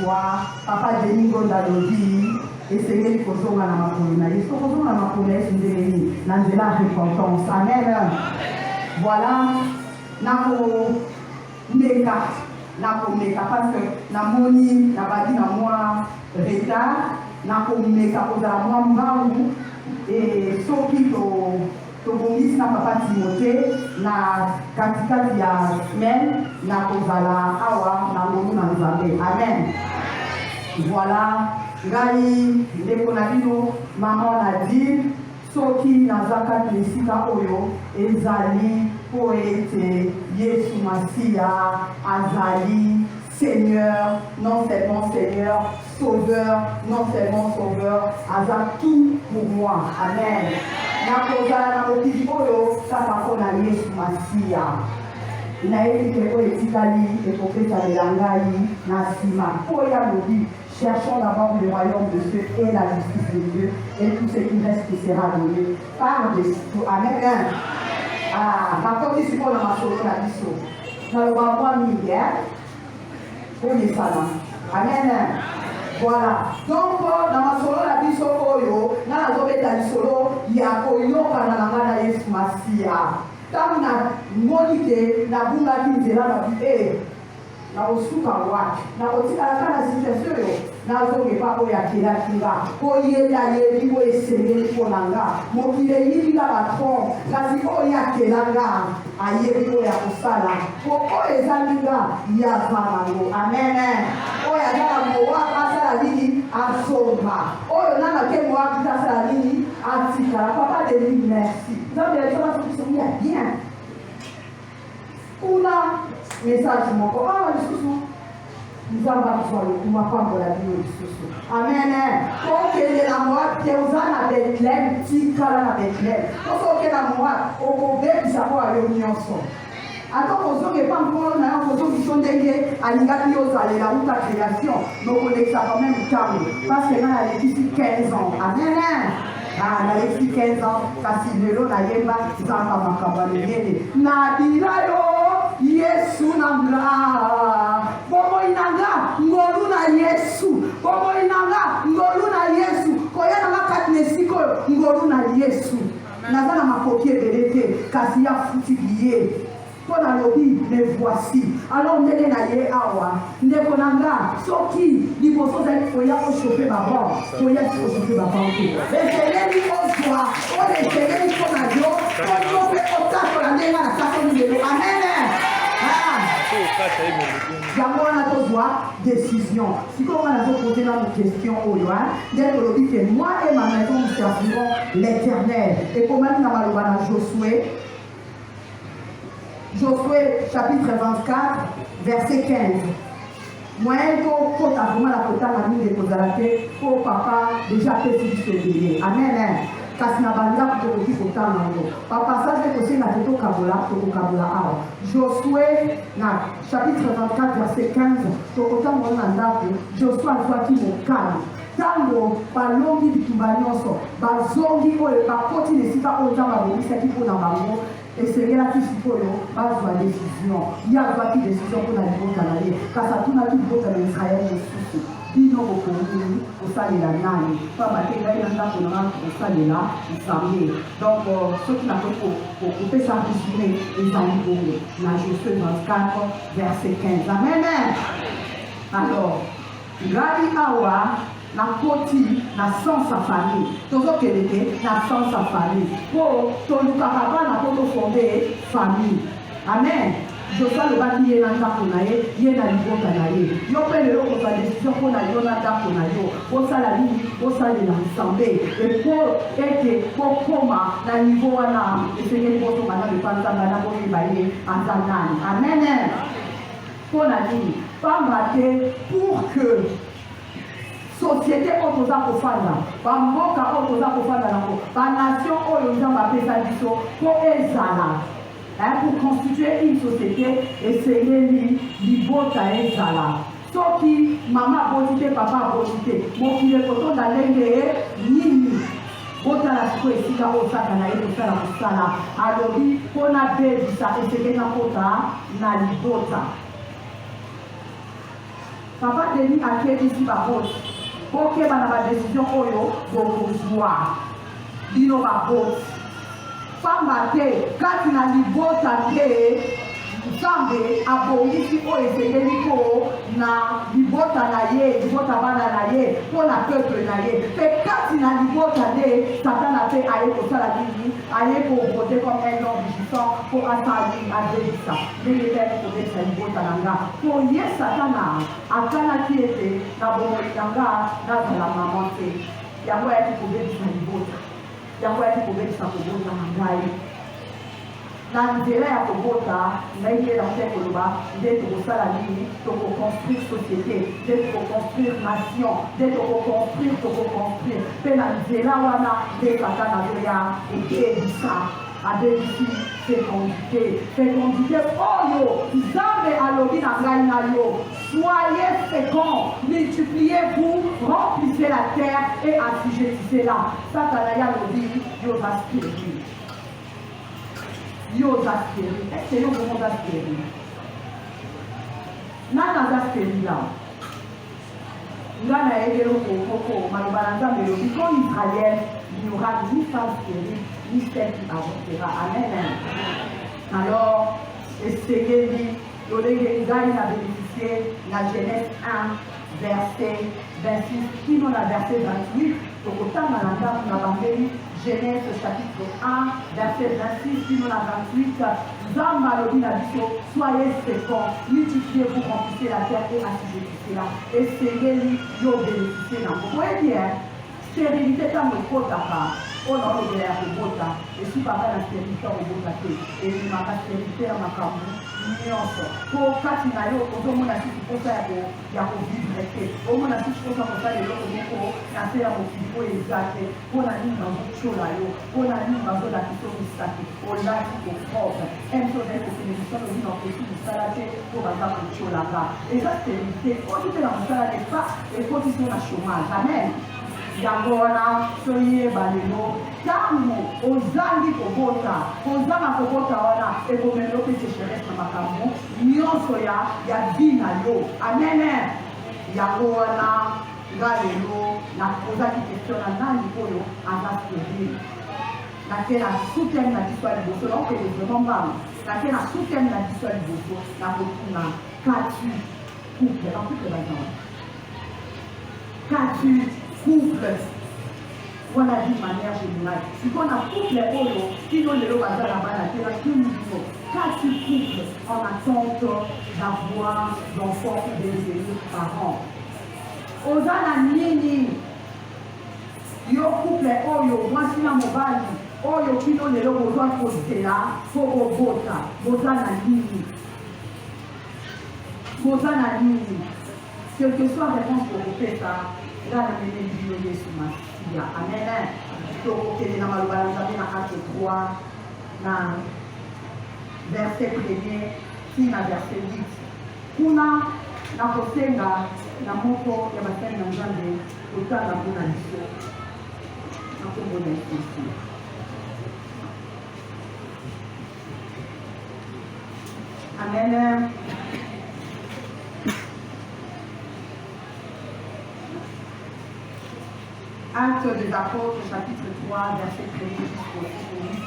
joie, papa Deningo Dalobi, et Seigneur, il faut que na makolo il faut que na makolo na nzela récompense. Amen. Voilà, nako meka parce que na moni na badi na moi retard, nako meka kozala moi mbangu et soki tobongisi na papa Timothée na katikati ya semaine nakozala awa na ngolu na Nzambe. Amen. Voilà, ngai ndeko na bino maman na dit soki nazaka esika oyo ezali po ete Yesu Masia azali Seigneur, non seulement Seigneur, Sauveur, non seulement Sauveur, aza tout pour moi. Amen. Nakozala na mokili oyo kaka mpona Yesu Masia. Nayebi ke oyo etikali ekopesalela ngai na nsima. Oyo alobi cherchons d'abord le royaume de Dieu et la justice de Dieu, et tout ce qui reste sera donné par des tout. Amen. Par ici pour la masolo la biso. Dans le roi Miguel, pour les salons. Amen. Voilà. Donc, dans ma solo la biso oyo, dans la zone de solo, il y a koyo par la Yesu Masia. Tant na monite na bunga kinzela na bi na osuka wake na kotikala kana situation yo nazogepa oyo akelaki nga oyela yebi oyo esengeli mpona nga mokili eyibi nga patron kasi oyo akela nga ayebi oyo akosala po oyo ezali nga yaza nango. Amen. oyo aza na mowabi asala nini asomba oyo nanake mowabi asala nini atikala. Papa de lui merci nzambe yasala sokisomi ya bien kuna message moko awa lisusu nzambe akuzwala okuma pambola bino lisusu. Amen. okende na mowabi te oza na Betlehem tikala na Betlehem oso okende na mowabi okobebisa po ayo nyonso ata kozongepa nkolo na yo kozongiso ndenge alingaki ozalela uta création nokolekisa quand même ntango parce que ngai alekisi 15 ans. Amen. nalekisi 15 ans kasi lelo nayeba nzamba makambo ya minene nabila yo Yesu nanga bomoi nanga ngolu na Yesu bomoi nanga ngolu na Yesu koya nanga kati nesiko ngolu na Yesu naza na makoki ebele te kasi ya futi liye pour la lobby me voici. Alors ndenge na ye awa ndeko nanga soki liboso zali koya ochope baba koya ochope baba oke eseleli ozwa o eseleli mpona yo ochope otakola ndenge na kaso ndelo. Amen. yango wana tozwa décision sikoyo nga nazoposer na question oyo ndenge tolobi ke moi et ma maison nous servirons l'éternel. ekomami na maloba na Josué chapitre 24 verset 15. Moi ko ta vraiment la kota na mine de kozalate ko papa déjà pesi biso. Amen. Kasi na banda ko ko kota nango papa ça je ko na to kabula awa Josué na chapitre 24 verset 15 to kota mo na ndako Josué azwaki mokali tango balongi bitumba nyonso bazongi oyo bakoti nesika oyo nzambe abongisaki mpona bango esengelaki sikoyo bazwa décision ye azwaki décision mpona libota na ye kasi atunaki libota na Israele mosusu bino bokongi kosalela nani pamba te ngai na ndako nanga kosalela Nzambe. Donc soki nakoki kopesa résumé ezali bongo na Josué 24 verset 15. Amen. Alors ngai awa na koti na sans sa famille tozokende te na sans sa famille po tolukaka bana po tofonde famille. Amen. Josué alobaki ye na ndako na ye ye na libota na ye yo mpe lelo kozwa décision mpo na yo na ndako na yo osala nini osalela Nzambe epo ete bokoma na niveau wana esengeli botongana lepa Nzambe na boyeba ye aza nani. Amen. mpo na nini pamba te pour que société oyo toza kofanda bamboka oyo toza kofanda nango banation oyo Nzambe apesa biso mpo ezala pour constituer une société esengeli libota ezala soki mama aboti te papa aboti te mokili ekotonda ndenge nini botala sikoyo esika oyo saka na ye kosala kosala alobi mpona bebisa esengeli na kota na libota. Papa Denis a fait ici ma bosse. Ok, ma décision, oyo, bourgeois. Dino ma bosse. Femme quand il a libota Nzambe abongisi oyo esengeli mpo na libota na ye libota bana na ye mpo na peuple na ye mpe kati na libota nde satana mpe aye kosala nini aye kovote comme un homme vigissant mpo asali abebisa ndenge etali kobebisa libota na nga mpo ye satana akanaki ete na bomoi na nga nazala mama te yango ayaki kobebisa libota yango ayaki kobebisa kobota na ngai na nzela ya kobota ngai nde na mpe koloba nde tokosala nini tokoconstruire société nde tokoconstruire nation nde tokoconstruire mpe na nzela wana nde kaka nazoya ekebisa abebisi fécondité oyo nzambe alobi na ngai na yo soyez féconds multipliez-vous remplissez la terre et assujettissez-la satana ya lobi yo baspirituel yo zasperi, est-ce que yo comment zasperi? Nana zasperi là. Ngana egelo koko, malobala nzambe lobi comme Israël, il n'y aura ni femme stérile, ni celle qui avortera. Amen. Alors, essayez Yolenge Ngai a bénéficié la Genèse 1, verset 26, qui nous a verset 28, donc autant malanda nous a Genèse chapitre 1, verset 26, qui nous a 28, Zamba le dit à Bisso, soyez féconds, multipliez-vous, remplissez la terre et assujettissez-la. Essayez yo bénéficier. Vous voyez bien, stérilité dans le côté on a le l'air de bota, et si pas la stérilité au bota, et il m'a pas stérilité à ma caméra. Pour quand il a eu au moins la suite pour ça, il y a au vivre resté. Au moins la suite pour ça, il y a l'autre mot, il y a fait un mot exact. On a mis dans le show là, on a mis dans la question du sac, on l'a dit au propre. Un peu de télévision, on dit dans le petit du salade pour avoir le show là-bas. Et ça, c'est l'idée. Quand tu es dans le salade, pas, et quand tu es dans le chômage, amen. Yangona, soye baleno, tango, ozangi kobota, ozanga kobota wana, ekomelo pe sécheresse na makambo, nyonso ya dina yo, amen. Yangona, galelo, na ozaki question na nani oyo, aza stérile. Nake na soutien na diswa liboso, donc elle est vraiment mal. Nake na soutien na diswa liboso, na kotuna, katu, couple, en toute la zone. Katu, couple, voilà d'une manière générale. Si on a couple oyo, qui nous le bazar là-bas, la terre, tout le monde. Quand tu couples en attente d'avoir d'enfants ou des parents. Ozana nini, yo couple oyo, voici la mobile, oyo qui nous le besoin pour cela, pour obota, bozana nini. Bozana nini. Quelle que soit la réponse pour vous faire ça, là, la ménée du Dieu sur ma fille. Amen. Donc, ok, dans ma loi, nous avons acte 3, dans verset 1er, si na verset 8. Kuna, na kosenga, na moko, ya batani na mzambe, utanga kuna liso. Na kumbo na ici. Amen. Actes des Apôtres, chapitre 3, verset 1 jusqu'au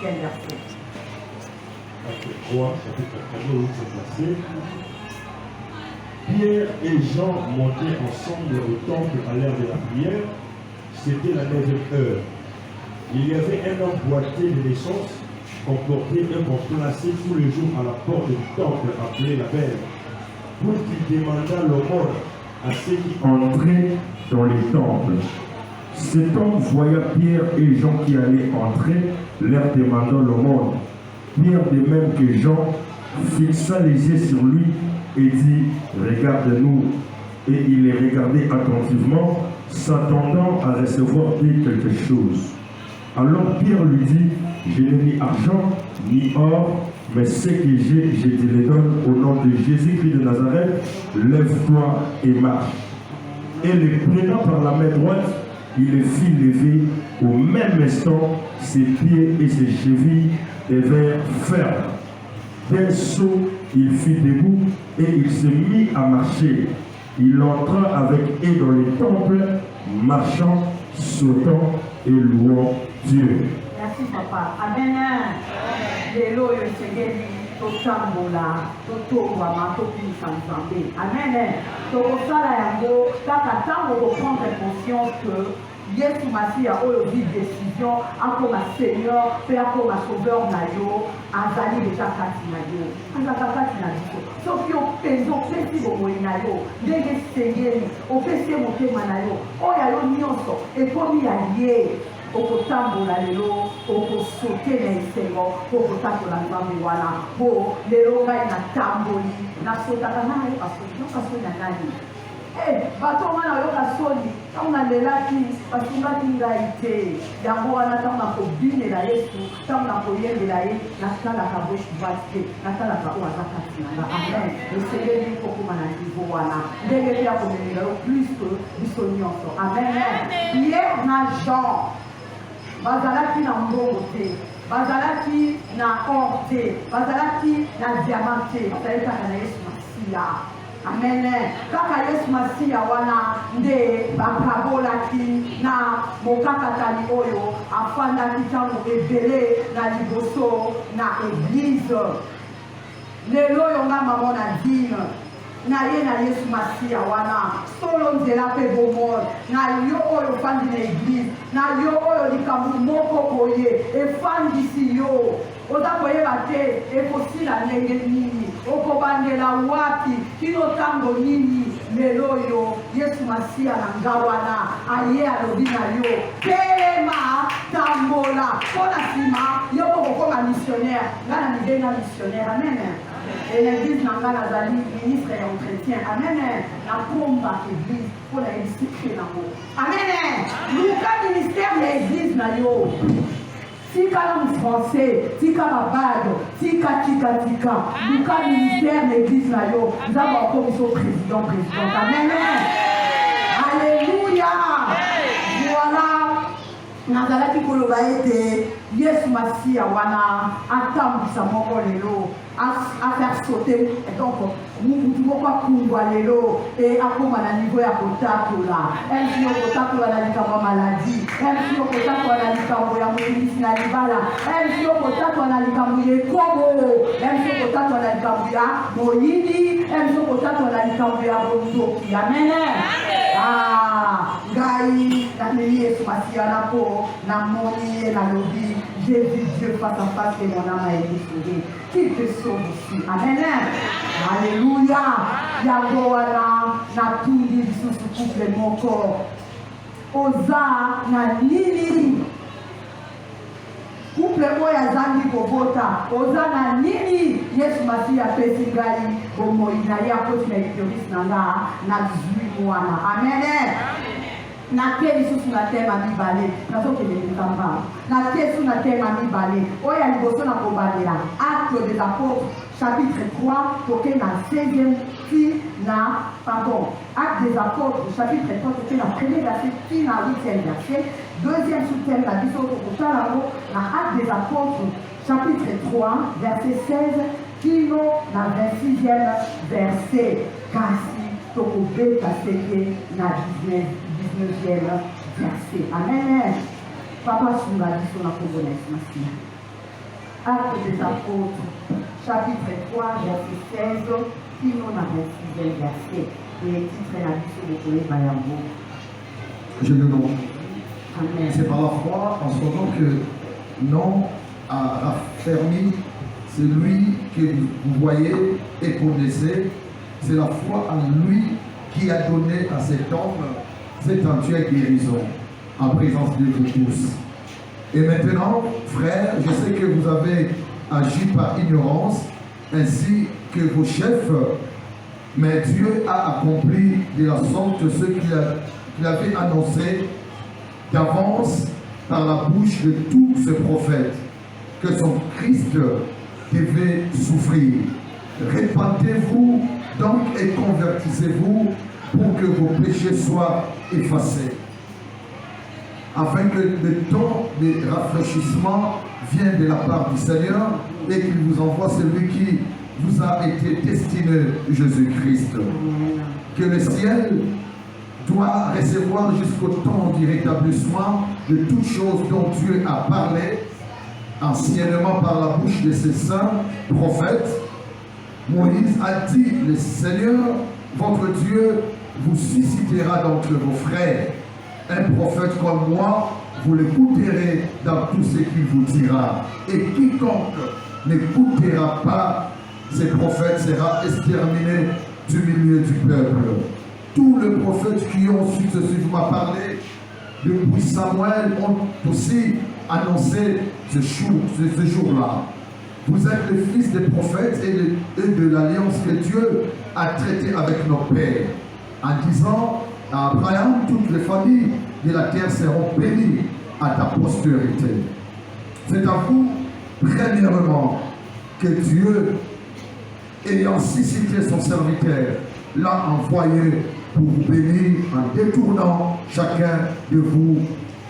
8e verset. Acte 3, chapitre 1, 8e verset. Pierre et Jean montaient ensemble au temple à l'heure de la prière. C'était la 9e heure. Il y avait un homme boité de naissance qu'on portait et qu'on plaçait tous les jours à la porte du temple appelé la Belle, pour qu'il demandât l'aumône à ceux qui entraient dans les temples. Cet homme voya Pierre et Jean qui allaient entrer, leur demandant l'aumône. Pierre, de même que Jean, fixa les yeux sur lui et dit « Regarde-nous ». Et il les regardait attentivement, s'attendant à recevoir quelque chose. Alors Pierre lui dit « Je n'ai ni argent, ni or, mais ce que j'ai, je te le donne au nom de Jésus-Christ de Nazareth, lève-toi et marche. » Et le prenant par la main droite, il le fit lever. Au même instant, ses pieds et ses chevilles devinrent fermes. D'un saut, il fut debout et il se mit à marcher. Il entra avec eux dans les temples, marchant, sautant et louant Dieu. Merci papa. Amen. Lelo yo segeli totambola totongwama topimisa nzambe. Amen. Tokosala yango kaka ntango koprendre conscience que Yesu Masiya oyo vit décision akoma Seigneur mpe akoma sauveur na yo azali deja kati na yo azaka kati na biso soki openza opesi bomoi na yo ndenge esengeli opesi ye motema na yo oyo yo nyonso ekomi ya ye okotambola lelo okosote na esengo mpo okotambola nzambe wana mpo lelo ngai natamboli nasotaka naye pasoni na nani bato wana oyoka soni ntango nalelaki basungaki ngai te yango wana ntango nakobinela Yesu ntango nakoyembela ye natalaka boshvat te natalaka oyo aza kati na nga amen esengeli kokoma na nivo wana ndenge mpe akomelela yo plus que biso nyonso amen Pierre na Jean bazalaki na mbongo te bazalaki na or te bazalaki na diamant te bazalaki kaka na Yesu Masiya amen kaka Yesu Masiya wana nde bakabolaki na mokakatali oyo afandaki ntango ebele na liboso na eglize lelo oyo nga mama na dine na ye na Yesu Masiya wana solo nzela mpe bomoi na yo oyo ofandi na eglize na yo oyo likambo moko boye efandisi yo oza koyeba te ekosila ndenge nini okobandela wapi kino ntango nini lelo oyo Yesu Masiya na nga wana aye alobi na yo telema tambola mpo na nsima yo okokoma missionnaire nga na midenga missionnaire amen l'église n'a pas la ministre et entretien. Amen. La combat église pour la édifier là-haut. Amen. Le ministère de l'église n'a yo. Tika la français, tika la bague, tika. Le ministère de l'église n'a yo. Nous avons encore mis au président. Amen. Alléluia. Voilà. Nazalaki koloba ete Yesu Masiya wana atambwisa moko lelo afaire sauter donc mutu moko akumbwa lelo e akoma na niveau ya kotatola elfi okotatola na likambo ya maladi elfi okotatola na likambo ya moyebisi na libala elfi okotatola na likambo ya ekobo elfi okotatola na likambo ya moyini elfi okotatola na likambo ya bondoki amen ngai nameli Yesu Masiya na po namoni ye nalobi j'ai vu Dieu face à face et mon âme a été sauvée. Qui te sauve ici? Amen. Alléluia. Yango wana natundi lisusu couple moko. Oza na nini? Couple moya zangi kobota. Oza na nini? Yesu Masiya pesi ngai bomoi na ye akoti na itoris na nga na 18 mwana. Amen. Na ke lisusu na tema mibale nazokende likamba na ke su na tema mibale oyo ya liboso na kobandela Actes des Apôtres chapitre 3 toke na 16e fi na pardon Actes des Apôtres chapitre 3 toke na premier verset fi na 8e verset deuxième sous-thème na biso tokotala yango na Actes des Apôtres chapitre 3 verset 16 kino na 26e verset kasi tokobeta seke na 19e verset. Amen. Papa Sunga dit son apôtre Masiya. Actes des Apôtres, chapitre 3, verset 16, qui nous a 26e verset. Et le titre est la mission de Koé Bayambo. Je le nom. Amen. C'est par la foi en son nom que non a raffermi celui que vous voyez et connaissez. C'est la foi en lui qui a donné à cet homme cette entière guérison en présence de vous tous. Et maintenant, frères, je sais que vous avez agi par ignorance, ainsi que vos chefs, mais Dieu a accompli de la sorte ce qu'il avait annoncé d'avance par la bouche de tous ces prophètes, que son Christ devait souffrir. Répentez-vous donc et convertissez-vous pour que vos péchés soient effacés, afin que le temps de rafraîchissement vienne de la part du Seigneur et qu'il vous envoie celui qui vous a été destiné, Jésus-Christ. que le ciel doit recevoir jusqu'au temps du rétablissement de toutes choses dont Dieu a parlé anciennement par la bouche de ses saints prophètes. Moïse a dit, le Seigneur, votre Dieu, vous suscitera d'entre vos frères un prophète comme moi, vous l'écouterez dans tout ce qu'il vous dira. Et quiconque n'écoutera pas ces prophètes sera exterminé du milieu du peuple. Tous les prophètes qui ont successivement parlé depuis Samuel ont aussi annoncé ce jour-là. Vous êtes le fils des prophètes et de l'alliance que Dieu a traitée avec nos pères, en disant à Abraham, toutes les familles de la terre seront bénies à ta postérité. C'est à vous, premièrement, que Dieu, ayant suscité son serviteur, l'a envoyé pour vous bénir en détournant chacun de vous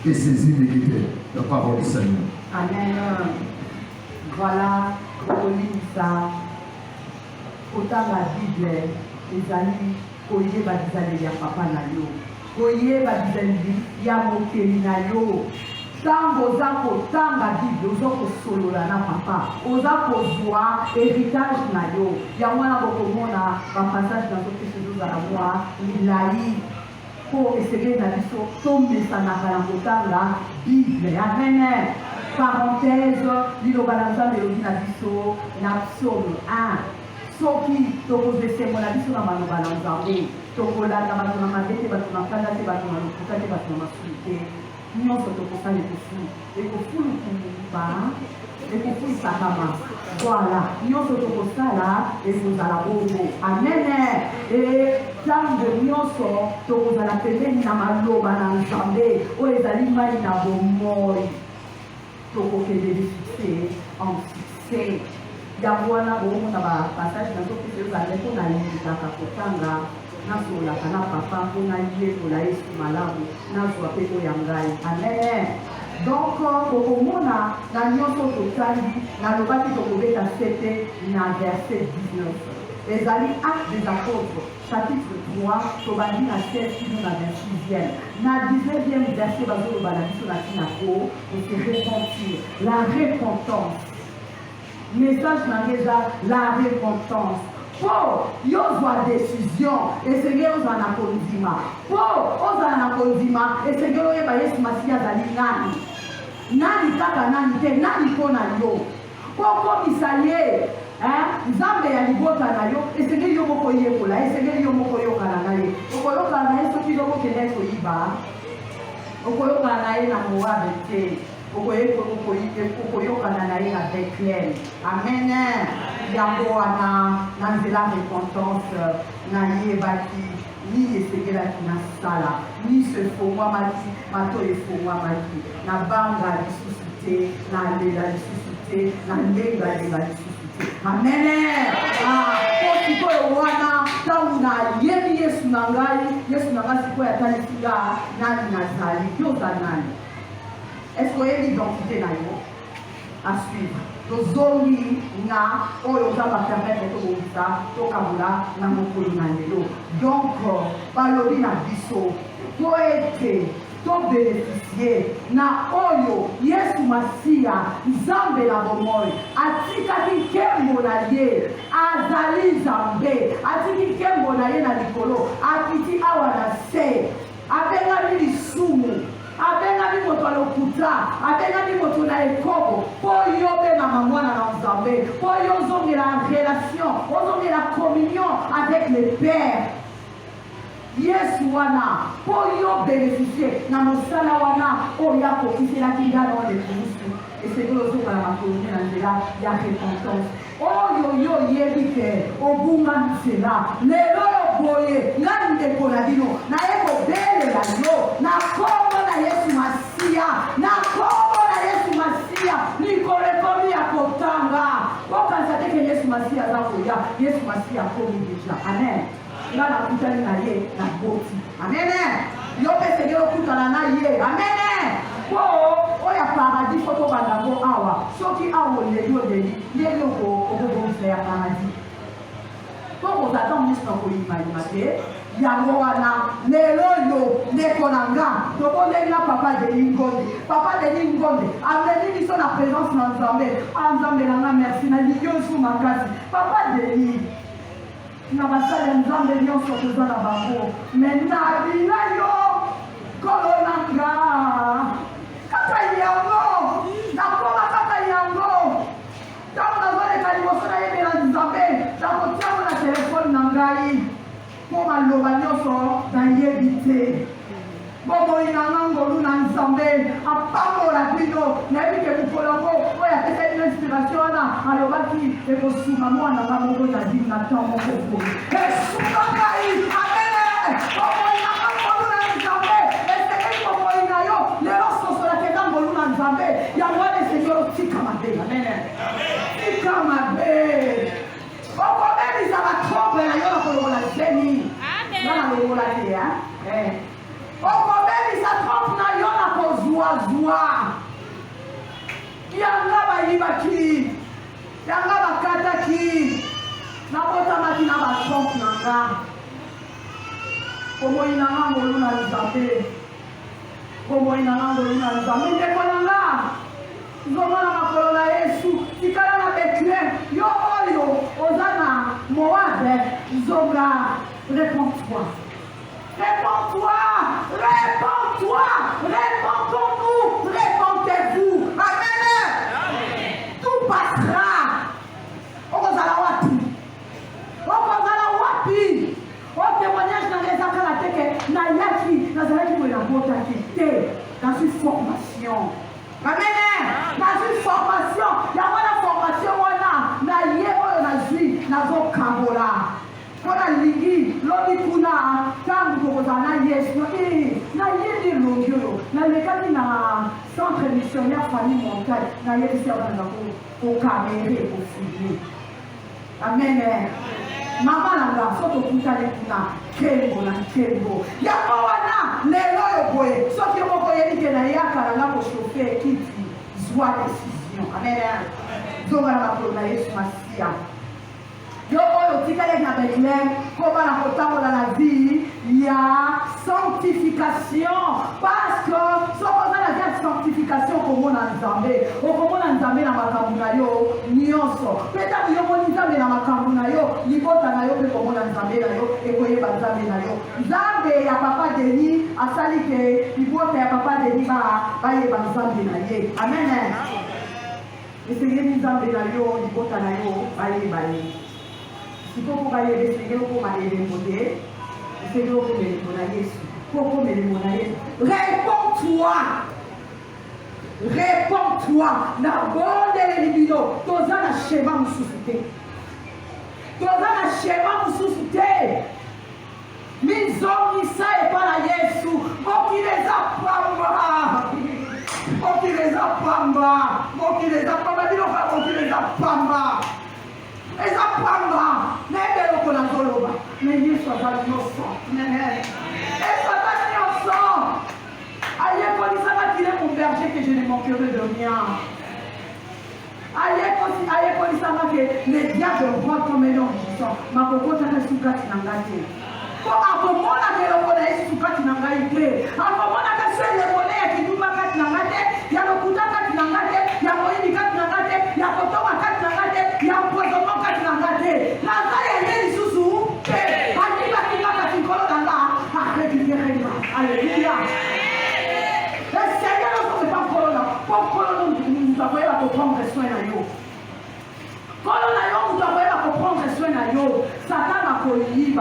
et ses iniquités. La parole du Seigneur. Amen. Voilà, Olisa, autant la Bible, les amis, koye badizali ya papa na yo, koye badizali ya mokeli na yo. Tango oza kotanga Bible, oza kosolola na papa, oza kozwa héritage na yo. Ya mwana bokomona bapassage na zopesa ezozala mwa milai po esengeli na biso tomesanaka na kotanga Bible. Amen. Parenthèse, liloba na Nzambe elobi na biso na psaume 1. Soki tokozesembo na biso na maloba na Nzambe, tokolanda bato na mabe te, bato na kanda te, bato na lokuta te, bato na masuli te, nyonso tokosala ekofulukuba, ekofulisakama. Voilà, nyonso tokosala ekozala bongo. Amen. Ntango nyonso tokozala pembeni na maloba na Nzambe oyo ezali mai na bomoi, tokokende de succès en succès. Yango wana bomona ba passage na zopesa ezala mpo na limbaka kotanga nasolaka na papa mpo nayekola Yesu malamu nazwa mpe oyo ya ngai. Amen. Donc kokomona na nyonso totali nalobaki tokobeta sete na verset 19. Ezali Actes des Apôtres chapitre 3 tobandi na 16 kino na 26e. Na 19e verset bazoloba na biso na tinako se repentir, la repentance. Message na déjà la repentance. Po yozwa décision esengeli ozala na kondima, po ozala na kondima esengeli oyeba Yesu Masiya azali nani, nani kaka nani te, nani mpo na yo, po okomisa ye Nzambe ya libota na yo esengeli yo moko yekola, esengeli yo moko yokana na ye. Okoyokana na ye soki okokende koyiba, okoyokana na ye na Moabe te, okoyokana na ye na Bethlehem. Amen. Yango wana na nzela repentance na yebaki ni esengelaki na sala, ni se fongwamaki mato efongwamaki, na banga lisusu te, na lela lisusu te, na ndengalenga lisusu te. Amen. Po sikoyo wana ntango nayebi Yesu na ngai, Yesu na ngai sikoyo atalisi nga nani nazali, yo oza nani? Est-ce que l'identité na yo à suivre? Tozongi na oyo za ba permettre to bobisa to kabula na mokolo na lelo. Donc balobi na biso to ete to bénéficier na oyo Yesu Masiya Nzambe na bomoi atikaki nkembo na ye azali Nzambe, atiki nkembo na ye na likolo akiti awa na se abengami lisumu, abengami moto alokuta, abengami moto na ekobo po yo mpe mama mwana na Nzambe, po yo ozongela relation, ozongela communion avec le Père. Yesu wana po yo bénéficier na mosala wana oyo akokiselaki ngana wana ekulusu esengeli ozongala makoloni na nzela ya repentance oyo yo yebi ke obunga nzela lelo oyo boye ngai ndeko na bino naye kobelela yo na kombo na Yesu Masiya, na kombo na Yesu Masiya likolo ekomi ya kotanga. Okanisa te ke Yesu Masiya aza koya, Yesu Masiya akomi deja. Amen. Nga nakutani na ye na boti. Amen. Yo mpe esengeli okutana na ye. Amen. Po oyo paradis po tobanda ngo awa soki awa oleli oleli ndenge okobongisa ya paradis po kozata miso na koyimayima te yango wana lelo yo ndeko na nga tokolenga papa Denis Ngonde. Papa Denis Ngonde ameni biso na présence na Nzambe. Nzambe na nga merci na liyosu makasi. Papa Denis na basala ya Nzambe nyonso toza na bango me na bina yo kolo na nga kaka yango nakoma kaka yango ntango nazoleka liboso nayebela Nzambe nakotiango na telefone na ngai mpo maloba nyonso nayebi te bomoi na nga ngolu na Nzambe apambola bino nayebi ke mokolo yango oyo apesa bino inspiration wana alobaki ekosuma mwana nga moko tadi na ntan moko boye esuka ngai amene bomoi na nga ngolu na Nzambe esengeli bomoi na yo lelo sosolaka eza ngolu na Nzambe yango wana esengeli otika mabe amene tika mabe okomemisa batrompe na yo na kolongola zemi nga na longola te okomemisa trompe na yo na kozwazwa yanga bayibaki yanga bakataki nabotamaki na batrompe na nga komoi na nga ngolu na Nzambe komoi na nga ngolu na Nzambe ndeko na nga nzomona makolo na Yesu tikala na Bethlehem yo oyo oza na Moabe zonga réponds-toi réponds-toi réponds-toi répondons-nous répondez-vous amen tout passera okozala wapi o témoignage na ezaka na teke nayaki nazalaki boye nabotaki te nazwi formation amen nazwi formation yango na formation wana na ye oyo nazwi nazokambola mpo nalingi lobi kuna ntango tokozala na Yesu nayebi elongi oyo nalekaki na centre missionnaire famille montagne nayebisi ya bana kokamere kofilme amen mama nanga so tokutani kuna nkembo na nkembo yango wana lelo oyo boye soki moko oyebi ke nayaka nanga koshofe ekiti zwa décision amen zonga na makolo na Yesu Masiya yo oyo otikaleki na Bethlehem mpo bana kotambola na vie ya sanctification parce que soki oza na vie ya sanctification okomona Nzambe okomona Nzambe na makambo na yo nyonso peut-être yomoni Nzambe na makambo na yo libota na yo mpe komona Nzambe na yo ekoyeba Nzambe na yo Nzambe ya papa Denis asali ke libota ya papa Denis bayeba Nzambe na ye amen esengeli Nzambe na yo libota na yo bayeba ye sikoyo bayeba esengeli okoma elembo te esengeli okoma elembo na Yesu po okoma elembo na Yesu réponds-toi na bondeleli bino toza na shema mosusu te mizongisa epa na Yesu mokili eza pamba biloko ya mokili eza pamba nayebeloko nazoloba me Yesu aza nyonso ayekolisaka qu'il est mon berger que je ne manquerai de rien ayekolisaka que les diables voient comme un rugissant makokotaka sukati na ngai te po akomonaka eloko na ye sukati na ngai te akomonaka so elekole ya kindumba kati na ngai te ya lokuta kati na ngai te ya moyibi kati na ngai te ya kotonga kati na ngai te ya mpozomo kati na ngai te naza yende lisusu te akibakingaka likolo na nga arekikereka alleluya Seigneur, nous ne sommes pas colonna. Pourquoi nous devons prendre soin de nous? Colonna, nous devons prendre soin de nous. Satan a colli, a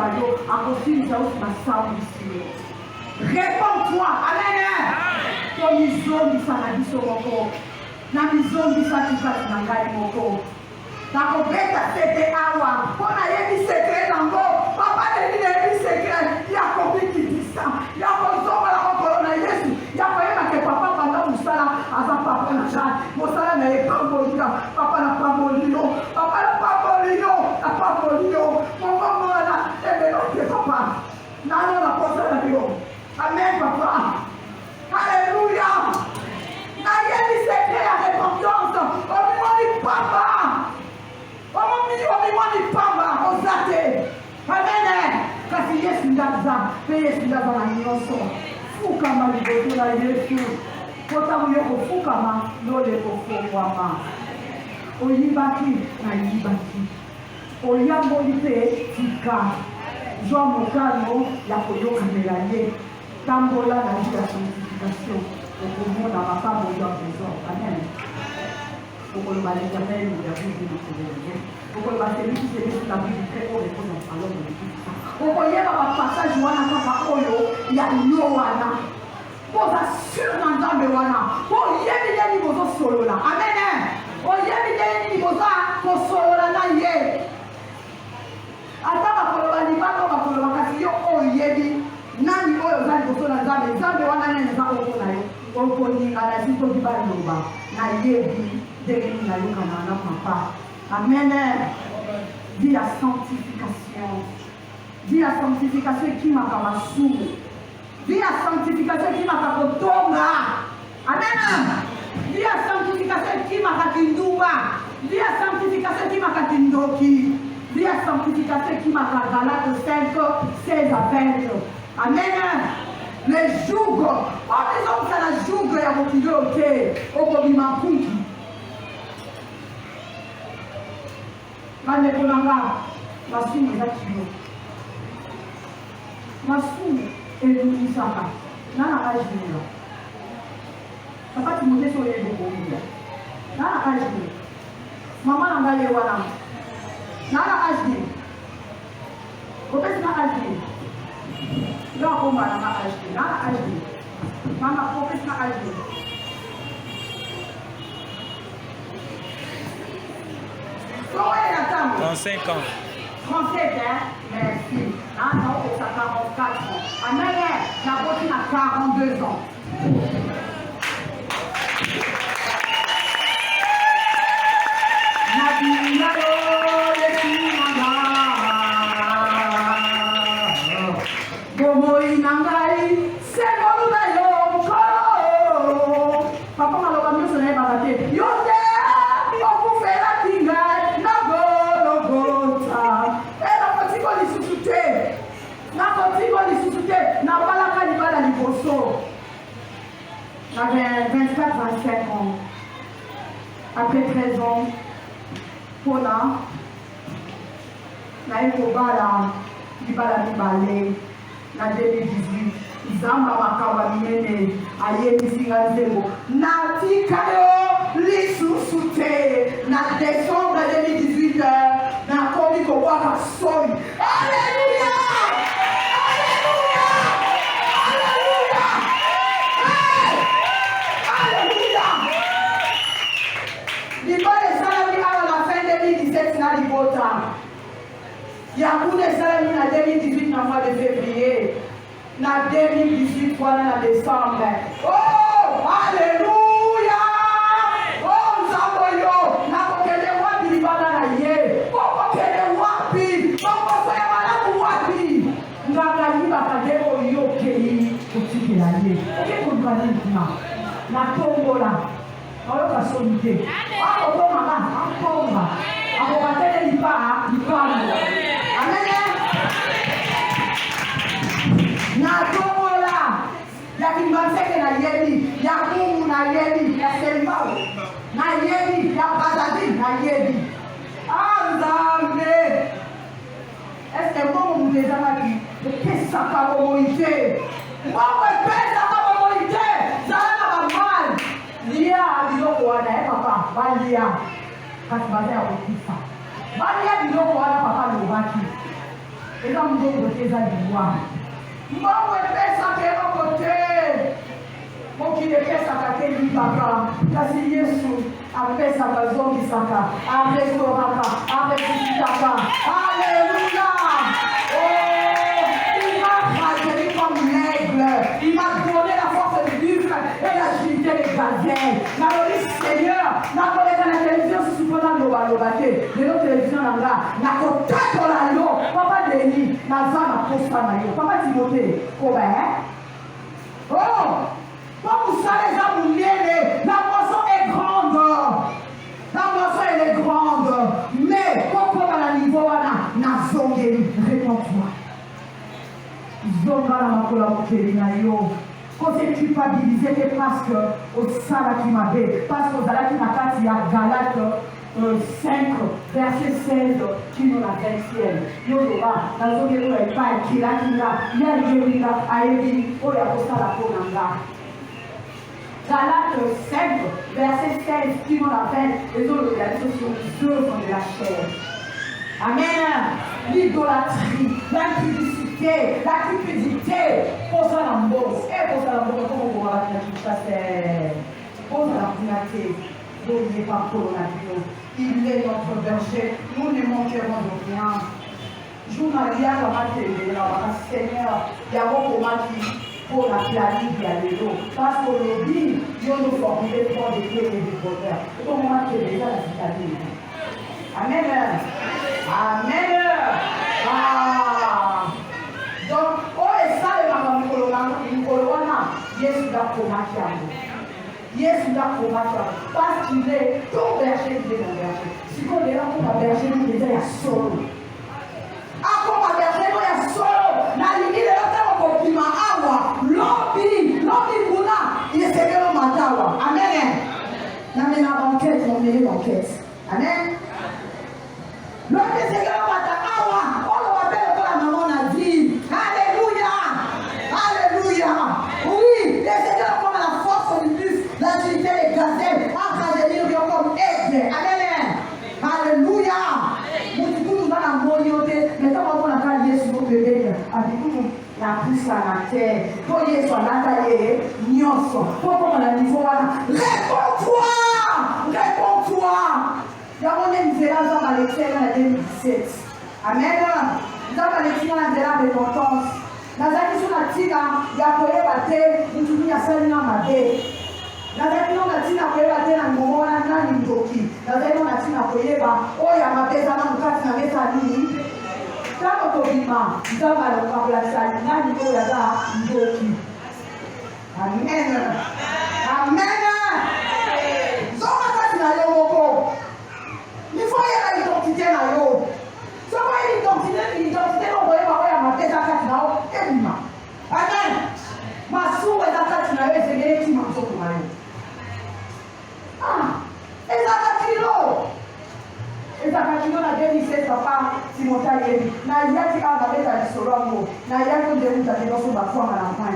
aussi ma salle ici. Réponds-toi. Amen. Comme ils ont dit ça, na biso moko. Na biso dit ça, tu vas na ngai moko. Na kobeta tete awa. Pona yebi secret nango. Papa de ni yebi secret. Ya kobi qui dit ça. Ya kozoma la colonna Yesu. Ya koyeba ke papa banda musala aza papa na jana musala na epambolio papa na pambolio mama mwana ebelo ke papa nano na posa na bio amen papa alléluia na yebi secret ya repentance omimoni papa ozate amen kasi Yesu ndaza aza na nyonso fukama liboso na Yesu kotango yo kofukama lole kofungwama oyibaki na yibaki oyamboli mpe tika zwa mokano ya koyokanela ye tambola na vie ya sanctification okomona makambo ya trésor. Amen. Okoloba l'Éternel nous a vu de trouver. Okoloba celui qui s'est mis sur la vie du très haut répond dans sa langue de tout ça. Okoyeba ba passage wana kaka oyo ya yo wana. Poza sur na nzambe wana. Oyebi nini bozo solola. Amen. Oyebi nini bozo kosolola na ye. Ata bakoloba libano bakoloba kasi yo oyebi nani oyo zali kosola nzambe. Nzambe wana nani za okona yo. Okoninga na zito bibaloba na yebi. Amen. Dis la sanctification. Dis la sanctification qui m'a pas sourd. Dis la sanctification qui m'a pas kotonga. Amen. Dis la sanctification qui m'a pas kindouba. Dis la sanctification qui m'a pas kindoki. Dis la sanctification qui m'a pas Galates 5, 16 à 20. Amen. Les jougs. Oh, les hommes, c'est la jougue ya mokidote. Okobima kunki. Bandeko nanga masumu eza kilo masumu elumisaka nana ajila papa timote so yebo kolia nana ajila mama nanga ye wana nana ajila kopesi na ajila ndo akomba nanga ajila nana ajila mama kopesi na ajila 35 ans. 37 ans, merci. Ah non, ça 44 ans. Amen, la voiture a 42 ans. Papa maloba miso na yeba te. Yo te okufela tinga na gologota. Ela kotiko lisusu te. Na kotiko lisusu te. Na balaka libala liboso. J'avais 24-25 ans. Après 13 ans, Pona, na ekobala libala mibale na 2018. Zamba makawa minene ayebisinga nzembo natika yo lisusu te na décembre 2018 nakomi kobwaka soi. Alléluia, alléluia, alléluia, alléluia. Libala esalami awa na fin 2017 na libota yakuna esalami na 2018 na mois de février na 2018 voilà na décembre. Oh, alléluia. Oh, nzaboyo na kokele wapi libana na ye. Kokele wapi. Kokele malamu wapi. Nganga liba kadeko yokei kutiki na ye. Oke kulibana ntima. Na tombola. Oyo kasonite. Ako tomaka. Akonga. Ako katele lipa. Lipano. Amen. Na tomola ya kimbanseke na yebi ya kumu na yebi ya sembao na yebi ya bazadi na yebi Nzambe est-ce que bon vous les avez qu'est-ce ça va moïté moi me pèse ça va moïté ça na ba mal lia biloko wana papa balia kasi bazaya kokisa balia biloko wana papa lobaki eza mudongo teza liwa Mbawe pesa kero kote. Mokile pesa kate libaka. Kasi Yesu apesa bazongi saka. Arestoraka. Aresitaka. Alléluia. Oh, il m'a rajeuné comme l'aigle. Il m'a donné la force du buffle et l'agilité des gazelles. Nalori Seigneur. Nakole na télévision supona lobate. De notre télévision là. Nakotako la yo. Papa Denis. Nazana posta na yo. Papa Timothée. Koba hein? Oh! Comme vous savez, ça vous l'est. La moisson est grande. La moisson elle est grande. Mais comme à la niveau na zongeli, réponds-toi. Zonga la pakola mokeli na yo. Côté culpabilisé parce que au sala qui m'avait, parce que dans la qui m'a dit à Galate 5, verset 16, qui nous l'a fait. Yo doba, dans le lieu où elle parle, qui l'a, il y a le lieu à Évi, où il y a pour ça la Ponanga. Galate 5, verset 16, qui nous l'a fait, les autres réalités sur deux de la chair. Amen. L'idolâtrie, l'impudicité, la cupidité, pour ça l'embauche. Et pour ça l'embauche, comment on va la faire? Pour ça l'embauche, n'oubliez pas coronavirus. Il est notre berger, nous ne manquerons de rien. Journalier, comme à télé, Seigneur, il y a beaucoup qui pour la planète, parce qu'on le dit, Dieu nous formule pour des clés et des bonheurs. Et donc, on va télé, ça, la citadine. Amen. Amen. Ah. Donc, oh, et ça, le maman Nicolona, Yesu da Komakiamo. Yesu da Komakiamo. Parce qu'il est ton berger, il est mon berger. Si on est là pour ma berger, il est à solo. Ah, pour ma berger, il est à solo. Na limite, il est là pour compliment. Awa, lobby, kuna, il est sérieux au matawa. Amen. Na mena banquette, on met banquette. Amen. L'homme est Seigneur Matakawa, on le rappelle que la maman a dit. Alléluia! Alléluia! Oui, les seigneurs comme la force du plus, l'agilité des gazelles, en train comme aide. Amen! Alléluia! Nous dans la moyauté, mais quand on a parlé sur nos bébés, avec nous, la prise à la terre, pour y soit la taille, nyonso, pour qu'on a niveau là, réponds-toi! Réponds-toi! Il y a mon émissaire dans la lecture en 2017. Amen. Dans la lecture en de repentance. Dans la question de la tina, il y a pour ébattre, nous tous nous sommes dans ma vie. Dans la question de la tina, pour ébattre dans le moment, on a un doki. Dans la question de la tina, pour ébattre, oh, il y a ma bête, on a un cas, on a un ami. Quand on dit, nous avons le vocabulaire, on a un niveau, il y a un doki. Amen. Amen. Il faut y avoir l'identité là haut. Si on a l'identité, on va avoir ma tête à quatre là haut. Et bien, amen. Ma soeur est à quatre là haut, c'est les qui m'ont sauté là haut. Ah, et ça va kilo. Et ça va kilo la 2016 papa Simon Taïebi. Na yaki a la bête à l'isolomo. Na yaki de vous avez dans son bâton à la fin.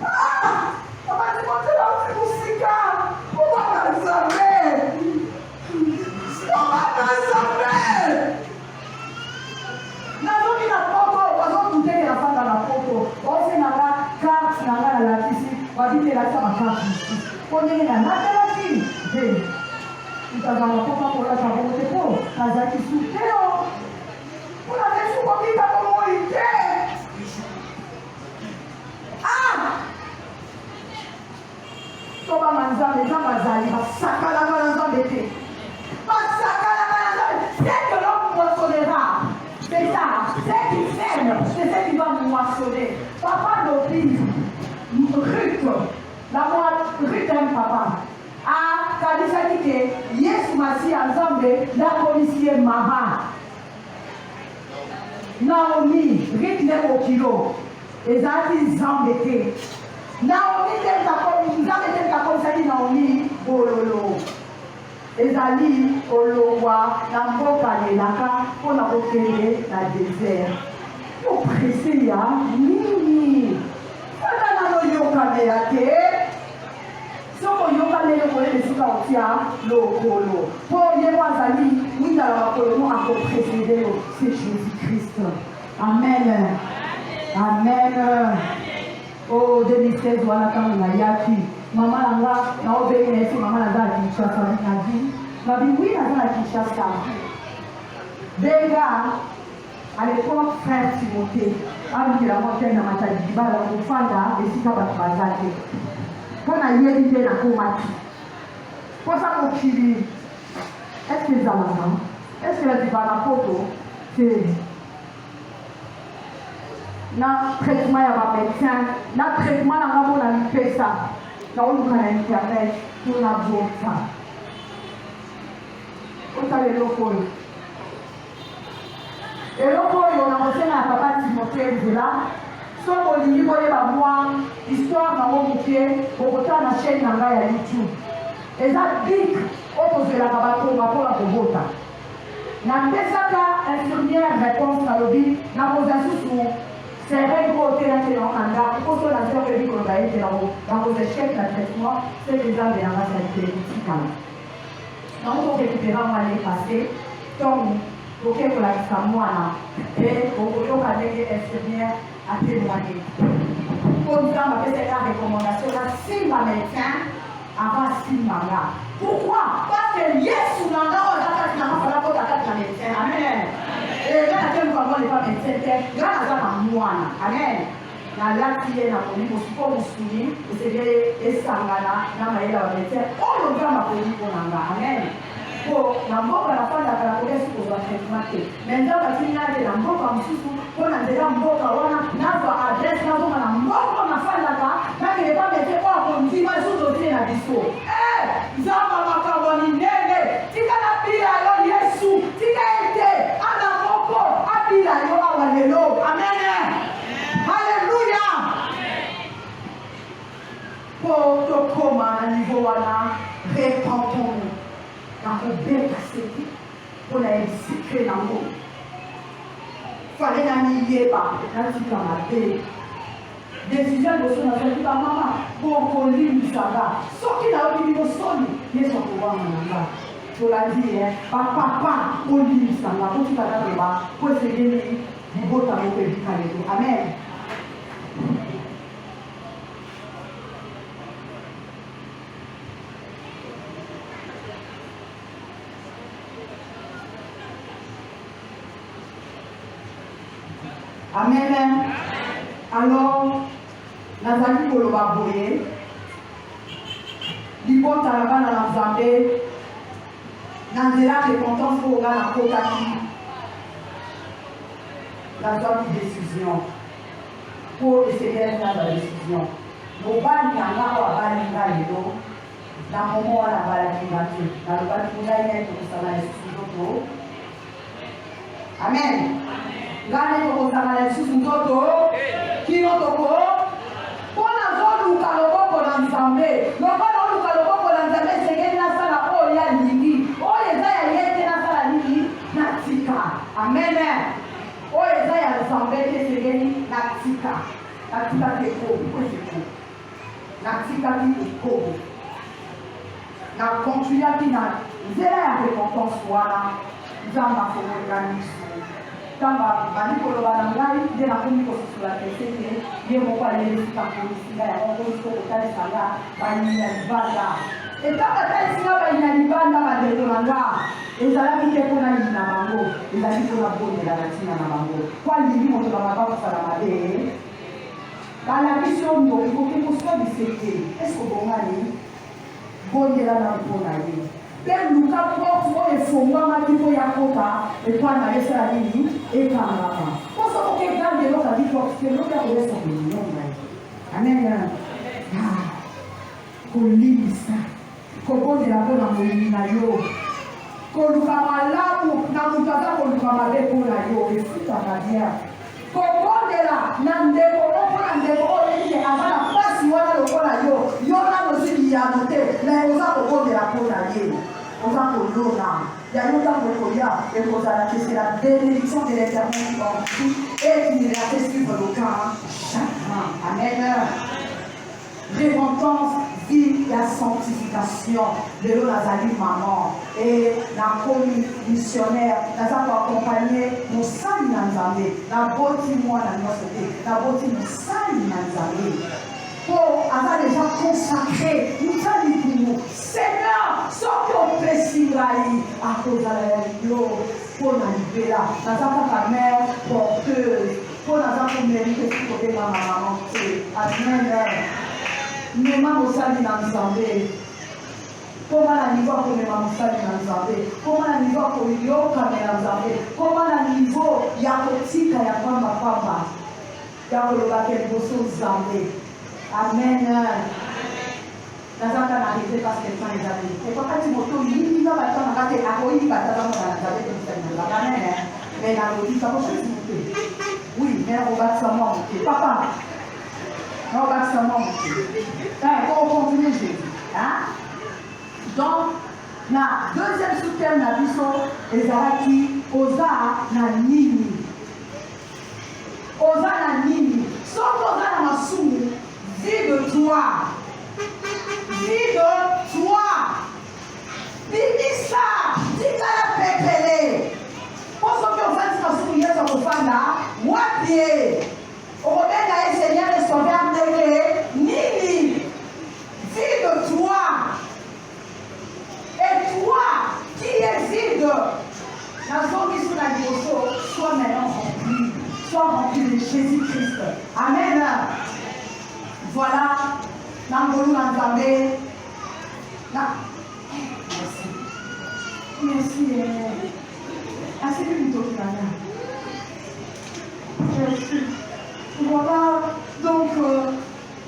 Ah, on va te montrer la musique. On va la savoir. C'est ce qui va nous moissonner. Papa l'oblige. Ruth, la Ruth aime papa. Ah, Kadisa dit que Yesu Masi ensemble, la policier Maha. Naomi, Ruth n'est au kilo. Et ça dit Zambété. Naomi t'aime ta comme ça dit Naomi, Bololo. Ezali Olowa, Namboka Lelaka, on a repéré la désert. Pour presser ya, nini. Kana no yoka ne yake. Soko yoka ne yoko ne suka otia lokolo. Pour yewa zali, winda la wakolo mo ako précédé, c'est Jésus-Christ. Amen. Amen. Oh, 2016 wana kama na yaki. Mama nanga na obeye nesi mama nanga Kinshasa na dit. Ma bibi nanga Kinshasa. Bega à l'époque, frère Timothée, avec la montagne de Matadiba, la Mufanda, et si tu as pas pour la yéli de la comati. Pour ça, mon kiri, est-ce que les amants, est-ce que la diva la photo, c'est. Na traitement, il y a un médecin, na traitement, on a fait ça. Là, on a internet, on a besoin de ça. On a les locaux. eloko oyo nakosenga ya papa Timothée nzela soki olingi koyeba mwa histoire nango moke okotala na chaîne na ngai ya YouTube eza bik oyo tozwelaka batonga mpona kobota napesaka infirmière réponse nalobi nakozwa susu seringue oyo otelaki nango na ndako poso na nzela oyebi koloba ete nakozwa chef na traitement soki eza mbelanga salite etikala nango torekupera mwana epase ntongo toke kolakisa mwana mpe okoyoka ndenge infirmière atémoigné mpo nzambe apesaka recommandation na simba médecin avant simba nga pourquoi parce que yesu na nga oyo aza kati na mafala kota kati na médecin amen nga natemuka mwana epa médecin te nga naza na mwana amen nalati ye na molimo mpo mosuni esenge esangana na mayele ya bamédecin oyo nzambe akoli mpo na nga amen po na mboka nafandaka na koke suki kozwa traitement te me nzambe atinga te na mboka mosusu mpo na nzela mboka wana nazwa adresse nazonga na mboka nafandaka nakende pa mete oyo akondima esusu otile na biso nzambe makambo minene tika na bila yo yesu tika ete ana moko abila yo awa lelo amen halleluya po tokoma na niveau wana repentons na kobeta seki mpona esikre nango fale naniyeba natika mabe desizio liboso nazalaki bamama bokolimisanga soki nayoki bimosoni yesu akobwama na nga tolandi bapapa bolimisanga botika naloba po esengeli libota moko ebika lelo amen amen alors nazali koloba boye libota na bana na nzambe na nzela repentance oyo nga nakotaki nazwaki décision mpo esengeli naza décision mobali na nga oyo abali nga lelo na momo wana abalaki nga te nalobaki ngai nai tokosala lisusu nzoto amen ngane tokozala na lisusu nzoto kino toko mpo nazoluka loboko na nzambe lokola oluka loboko na nzambe esengeli nasala oyo ya lingi oyo eza ya ye te nasala nini natika amen oyo eza ya nzambe te esengeli natikaki ekobo natikaki ekobo nakontinuaki na nzela ya repentance wana nzambe afongola miso ntango bandi koloba na ngai nde nakomi kosusola pese te ye moko alelesika polisinga yango komiso kotalisanga bayina libanda etango atalisinga bayina libanda bandeko na nga ezalaki te mpona yina bango ezalaki mpona bondela na ntina na bango po alingi moto na maba kosala mabe balakisi oyo okoki kosobise te eske obongani bondela na mpona ye mpe luka porte oyo efongwamaki mpo ya kota epana esala nini ekangama po sokoki egrande eloko adi porte eloko ya kolesa kolinonga amen kolimisa kobondela mpo na molimi na yo koluka malamu na moto aza koluka mabe mpo na yo efutaka bien kobondela na ndeko mpo na ndeko oyo ete aza na mpasi wana lokola yo nano osiliyano te na oza kobondela mpo na ye oza kolona yango ntango ekoya ekozala que c'est la bénédiction de l'éternel en tout et qui nous a fait suivre le camp chacun amen repentance vie ya sanctification lelo nazali maman et nakomi missionnaire naza koaccompagne mosali na nzambe naboti mwana nyonso te naboti mosali na nzambe po aza déjà consacré mosali kumu seigneur soki opesi ngai akozala ya yo mpo na libela naza kaka mare porteuse mpo naza komerite sikobengama maman te amen mema mosali na nzambe koma na niveau ya komema mosali na nzambe koma na niveau ya koyokamela nzambe koma na niveau ya kotika ya pambapamba ya kolobaka liboso nzambe amen nazaka na rete parce que temps ezali ekokati moto yinga batanga kate akoyiba tata mona na nzambe te mosali na nzambe amen mais dans le dit, ça va s'il vous plaît. Oui, mais on va ça moi, papa. On va ça moi, on continue, j'ai dit. Hein? Donc, la deuxième sous-thème, la biso, ezalaki, oza na nini. Oza na nini. Soki oza na masumu, vis de toi. Vis de toi. Bimisa, tika ya pepele. Pour soki ozali masumu yeso kofanda, wapie. Okobenga ye Seigneur et Sauveur ndenge nini. Vis de toi. Et toi qui es vide, la zone qui sous la dioso, sois maintenant rempli. Sois rempli de Jésus-Christ. Amen. Voilà. Nangolu Nzambe. Merci. Merci. Assez plutôt que merci. Voilà. Donc,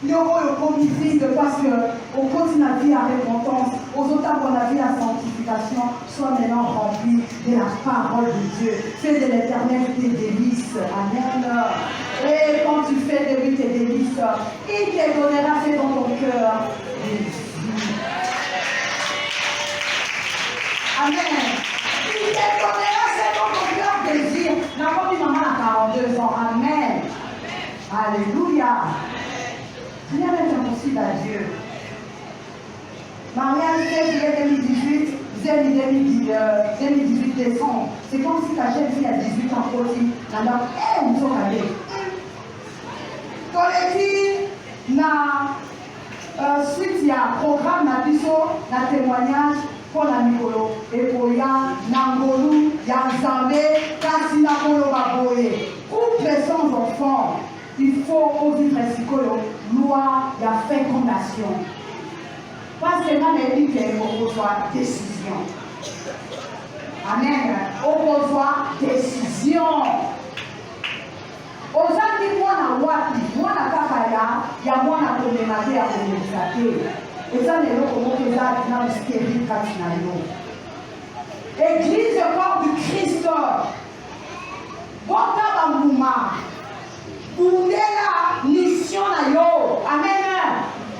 il y aura le comité parce qu'on continue à vivre avec repentance. Aux autres qu'on a vu la sanctification, soit maintenant rempli de la parole de Dieu. Fais de l'éternel tes délices. Amen. Et quand tu fais de lui tes délices, il te donnera fait dans ton cœur. Amen. Il te donnera fait dans ton cœur désir. N'a pas vu maman à 42 ans. Amen. Alléluia. Rien n'est impossible à Dieu. Mariage, février 2018, 2018 décembre. C'est comme si ta jeune fille à 18 ans aussi, madame, on s'en allait. Suite, il y a un programme, na témoignage pour la Mikolo. Et pour ya, Nangolu, ya Nzambe, kasi Nangolo Baboye. Couple sans enfants, il faut aussi prescrire loi de la fécondation. Parce que dans les livres, on reçoit décision. Amen. On reçoit décision. Aux amis, moi, na wapi, moi, na kakaya, il y a moi, na problématique à communiquer. Et ça, les gens, comment ils ont dans le stérile cardinal. Église, corps du Christ. Bota Bambouma. Bundela, mission na yo. Amen.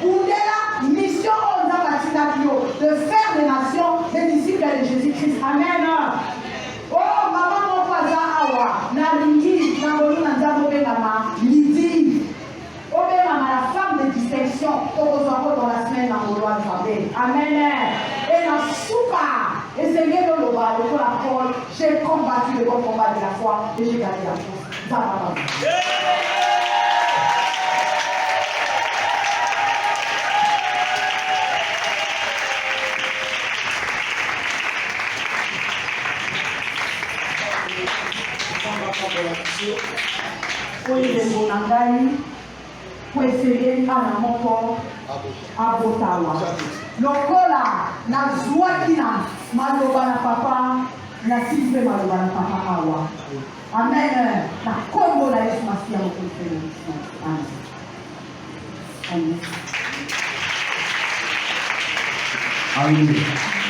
Bundela, mission aux abatinapio. De faire des nations des disciples de Jésus-Christ. Amen. Oh, maman, mon papa, awa. Na lingi, na bolu na nzabo bengama. Lidi. Oh, bengama, la femme de distinction. Okozwako dans la semaine na bolu nzambe. Amen. Et na souka. Et c'est bien le loba, le la parole. J'ai combattu le bon combat de la foi et j'ai gagné la foi. Zama. Oui, les Bonangai, pour essayer à la moko à Botawa. Lokola, na Zouakina, Maloba na papa, na Silve Maloba na papa Awa. Amen. Na Congo la Yesu Masia au Amen. Amen. Alléluia.